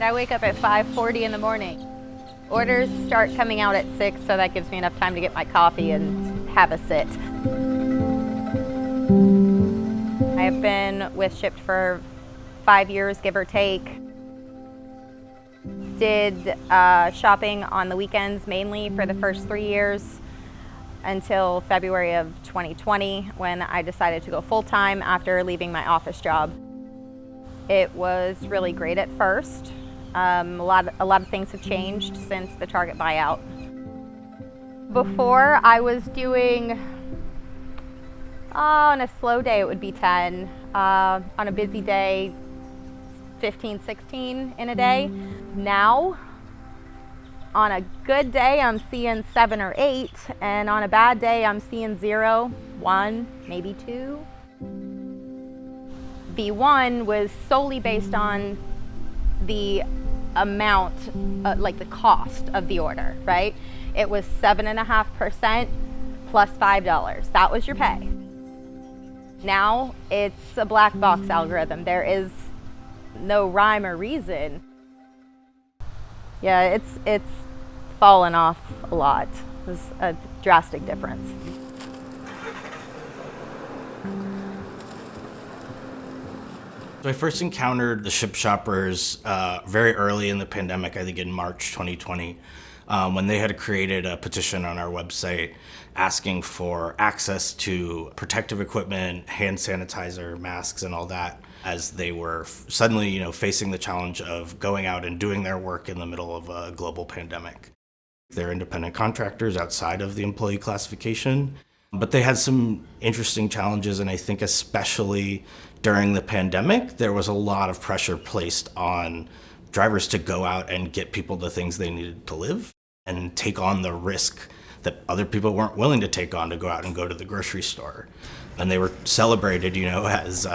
I wake up at 5:40 in the morning. Orders start coming out at 6, so that gives me enough time to get my coffee and have a sit. I have been with Shipt for 5 years, give or take. Did shopping on the weekends mainly for the first 3 years until February of 2020 when I decided to go full-time after leaving my office job. It was really great at first. A lot of things have changed since the Target buyout. Before I was doing, on a slow day it would be 10, on a busy day 15, 16 in a day. Now, on a good day I'm seeing 7 or 8, and on a bad day I'm seeing 0, 1, maybe 2. V1 was solely based on the amount, like the cost of the order, right? It was 7.5% plus $5. That was your pay. Now it's a black box algorithm. There is no rhyme or reason. Yeah, it's fallen off a lot. It's a drastic difference. So I first encountered the Shipt shoppers very early in the pandemic, I think in March 2020, when they had created a petition on our website asking for access to protective equipment, hand sanitizer, masks, and all that, as they were suddenly, facing the challenge of going out and doing their work in the middle of a global pandemic. They're independent contractors outside of the employee classification, but they had some interesting challenges, and I think especially during the pandemic, there was a lot of pressure placed on drivers to go out and get people the things they needed to live and take on the risk that other people weren't willing to take on, to go out and go to the grocery store. And they were celebrated, as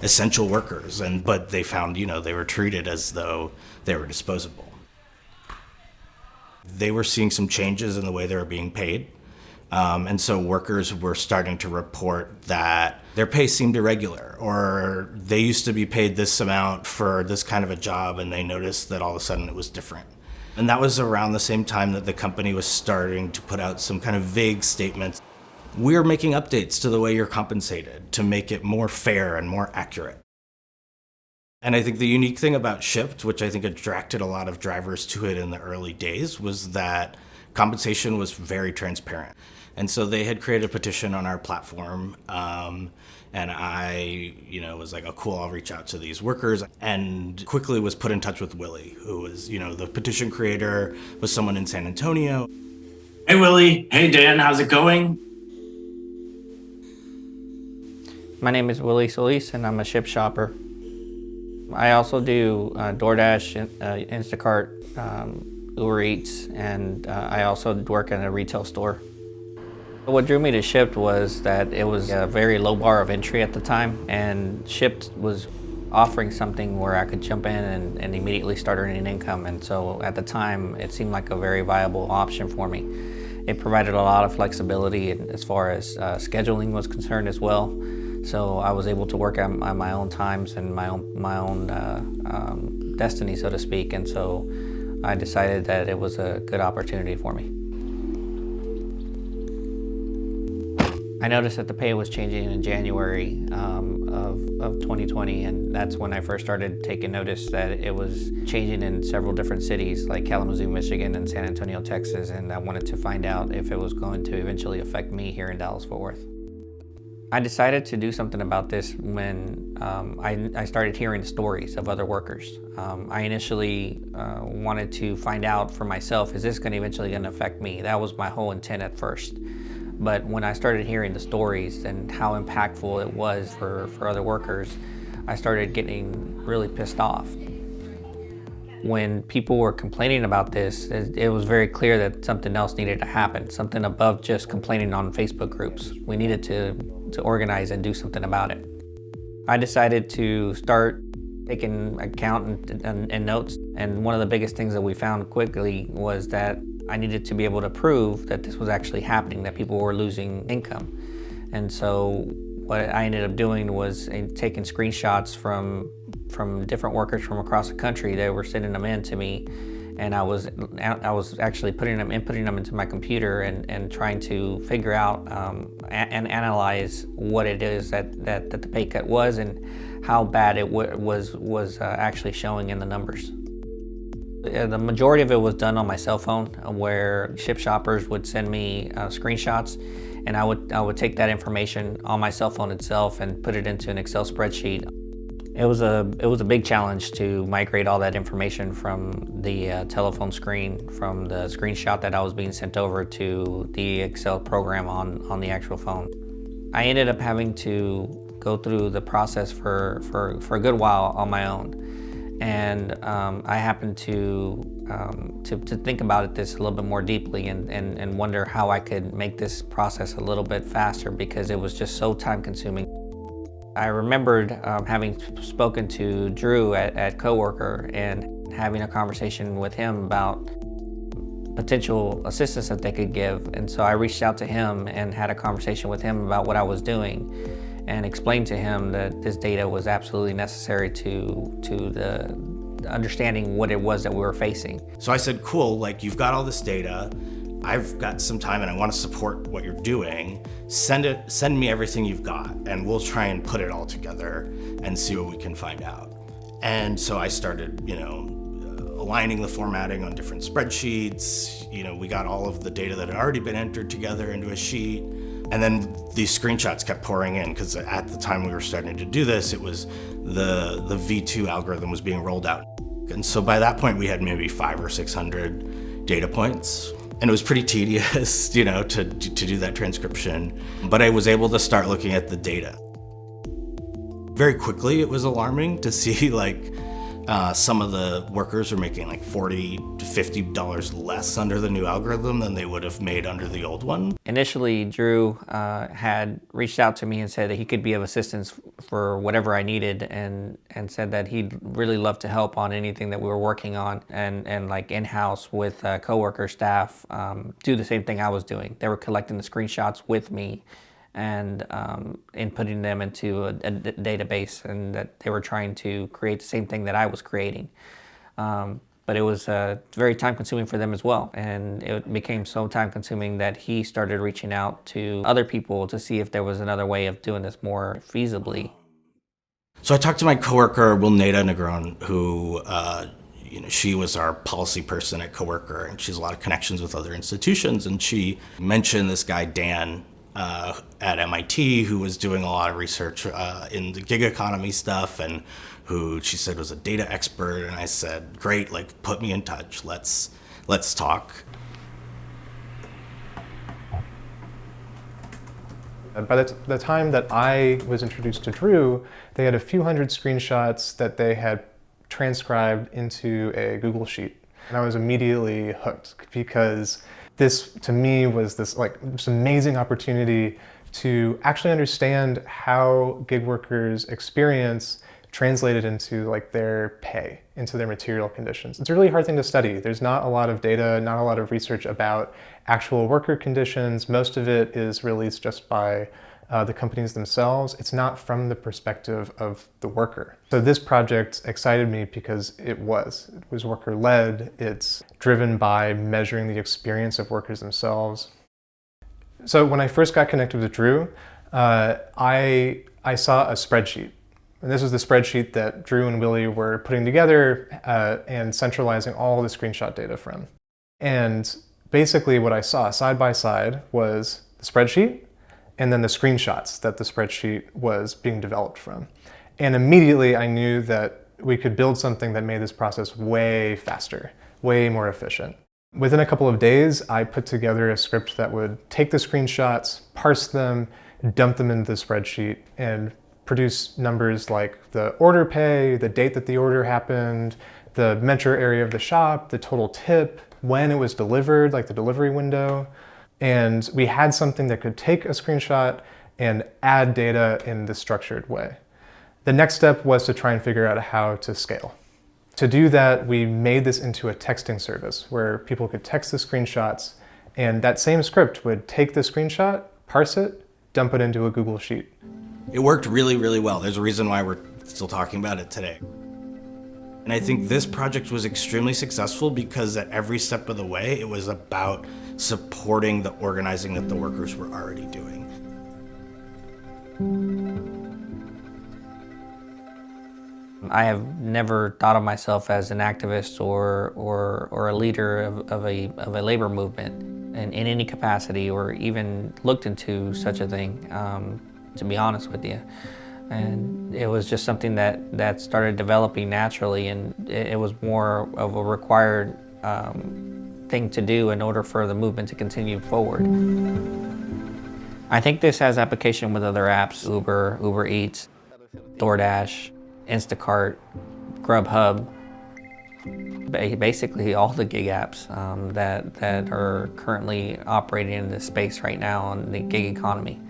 essential workers, but they found, they were treated as though they were disposable. They were seeing some changes in the way they were being paid. And so workers were starting to report that their pay seemed irregular, or they used to be paid this amount for this kind of a job, and they noticed that all of a sudden it was different. And that was around the same time that the company was starting to put out some kind of vague statements. We're making updates to the way you're compensated to make it more fair and more accurate. And I think the unique thing about Shipt, which I think attracted a lot of drivers to it in the early days, was that compensation was very transparent. And so they had created a petition on our platform, and I, was like, oh, cool, I'll reach out to these workers, and quickly was put in touch with Willie, who was, the petition creator, was someone in San Antonio. Hey, Willie. Hey, Dan. How's it going? My name is Willie Solis, and I'm a Shipt shopper. I also do DoorDash, Instacart, Uber Eats, and I also work at a retail store. What drew me to Shipt was that it was a very low bar of entry at the time, and Shipt was offering something where I could jump in and immediately start earning income. And so at the time, it seemed like a very viable option for me. It provided a lot of flexibility as far as scheduling was concerned as well. So I was able to work on my own times and my own destiny, so to speak. And so I decided that it was a good opportunity for me. I noticed that the pay was changing in January of 2020, and that's when I first started taking notice that it was changing in several different cities like Kalamazoo, Michigan, and San Antonio, Texas, and I wanted to find out if it was going to eventually affect me here in Dallas-Fort Worth. I decided to do something about this when I started hearing stories of other workers. I initially wanted to find out for myself, is this eventually going to affect me? That was my whole intent at first. But when I started hearing the stories and how impactful it was for other workers, I started getting really pissed off. When people were complaining about this, it was very clear that something else needed to happen, something above just complaining on Facebook groups. We needed to organize and do something about it. I decided to start taking account and notes, and one of the biggest things that we found quickly was that I needed to be able to prove that this was actually happening, that people were losing income. And so what I ended up doing was taking screenshots from different workers from across the country. They were sending them in to me, and I was actually inputting them into my computer and trying to figure out and analyze what it is that the pay cut was and how bad it was actually showing in the numbers. The majority of it was done on my cell phone, where Shipt shoppers would send me screenshots, and I would take that information on my cell phone itself and put it into an Excel spreadsheet. It was a big challenge to migrate all that information from the telephone screen, from the screenshot that I was being sent over, to the Excel program on the actual phone. I ended up having to go through the process for a good while on my own. And I happened to think about this a little bit more deeply and wonder how I could make this process a little bit faster, because it was just so time consuming. I remembered having spoken to Drew at Coworker and having a conversation with him about potential assistance that they could give. And so I reached out to him and had a conversation with him about what I was doing, and explained to him that this data was absolutely necessary to the understanding what it was that we were facing. So I said, cool, like, you've got all this data, I've got some time and I want to support what you're doing. Send me everything you've got, and we'll try and put it all together and see what we can find out. And so I started, aligning the formatting on different spreadsheets. We got all of the data that had already been entered together into a sheet. And then these screenshots kept pouring in, because at the time we were starting to do this, it was the V2 algorithm was being rolled out. And so by that point we had maybe 500 or 600 data points. And it was pretty tedious, to do that transcription. But I was able to start looking at the data. Very quickly, it was alarming to see some of the workers were making like $40 to $50 less under the new algorithm than they would have made under the old one. Initially, Drew had reached out to me and said that he could be of assistance for whatever I needed, and said that he'd really love to help on anything that we were working on, and like in-house with coworker staff do the same thing I was doing. They were collecting the screenshots with me and inputting them into a database, and that they were trying to create the same thing that I was creating. But it was very time consuming for them as well. And it became so time consuming that he started reaching out to other people to see if there was another way of doing this more feasibly. So I talked to my coworker, Wilneda Negron, who she was our policy person at Coworker, and she has a lot of connections with other institutions. And she mentioned this guy, Dan, at MIT, who was doing a lot of research in the gig economy stuff, and who she said was a data expert. And I said, great, put me in touch. Let's talk. By the time that I was introduced to Drew, they had a few hundred screenshots that they had transcribed into a Google Sheet. And I was immediately hooked, because this, to me, was this amazing opportunity to actually understand how gig workers' experience translated into their pay, into their material conditions. It's a really hard thing to study. There's not a lot of data, not a lot of research about actual worker conditions. Most of it is released just by the companies themselves. It's not from the perspective of the worker. So this project excited me because it was worker-led. It's driven by measuring the experience of workers themselves. So when I first got connected with Drew, I saw a spreadsheet. And this was the spreadsheet that Drew and Willie were putting together and centralizing all the screenshot data from. And basically what I saw side by side was the spreadsheet, and then the screenshots that the spreadsheet was being developed from. And immediately I knew that we could build something that made this process way faster, way more efficient. Within a couple of days, I put together a script that would take the screenshots, parse them, dump them into the spreadsheet, and produce numbers like the order pay, the date that the order happened, the metro area of the shop, the total tip, when it was delivered, like the delivery window. And we had something that could take a screenshot and add data in this structured way. The next step was to try and figure out how to scale. To do that, we made this into a texting service where people could text the screenshots, and that same script would take the screenshot, parse it, dump it into a Google Sheet. It worked really, really well. There's a reason why we're still talking about it today. And I think this project was extremely successful because at every step of the way, it was about supporting the organizing that the workers were already doing. I have never thought of myself as an activist or a leader of a labor movement in any capacity, or even looked into such a thing, to be honest with you. And it was just something that started developing naturally, and it was more of a required thing to do in order for the movement to continue forward. I think this has application with other apps: Uber Eats, DoorDash, Instacart, Grubhub, basically all the gig apps that are currently operating in this space right now in the gig economy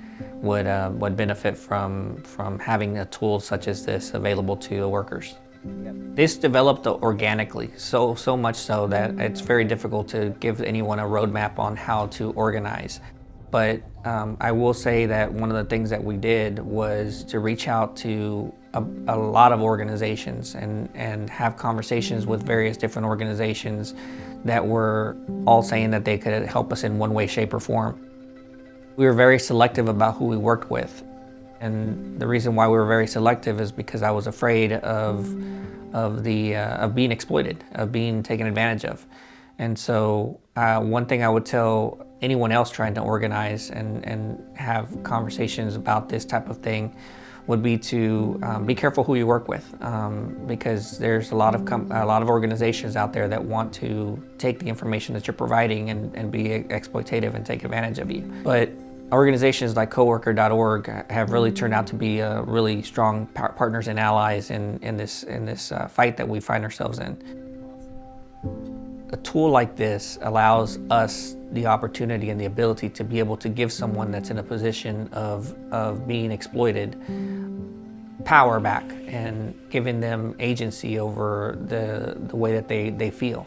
would benefit from having a tool such as this available to the workers. This developed organically, so much so that it's very difficult to give anyone a roadmap on how to organize. But I will say that one of the things that we did was to reach out to a lot of organizations and have conversations with various different organizations that were all saying that they could help us in one way, shape, or form. We were very selective about who we worked with. And the reason why we were very selective is because I was afraid of being exploited, of being taken advantage of. And so one thing I would tell anyone else trying to organize and have conversations about this type of thing would be to be careful who you work with, because there's a lot of organizations out there that want to take the information that you're providing and be exploitative and take advantage of you. But organizations like coworker.org have really turned out to be really strong partners and allies in this fight that we find ourselves in. A tool like this allows us the opportunity and the ability to be able to give someone that's in a position of being exploited power back and giving them agency over the way that they feel.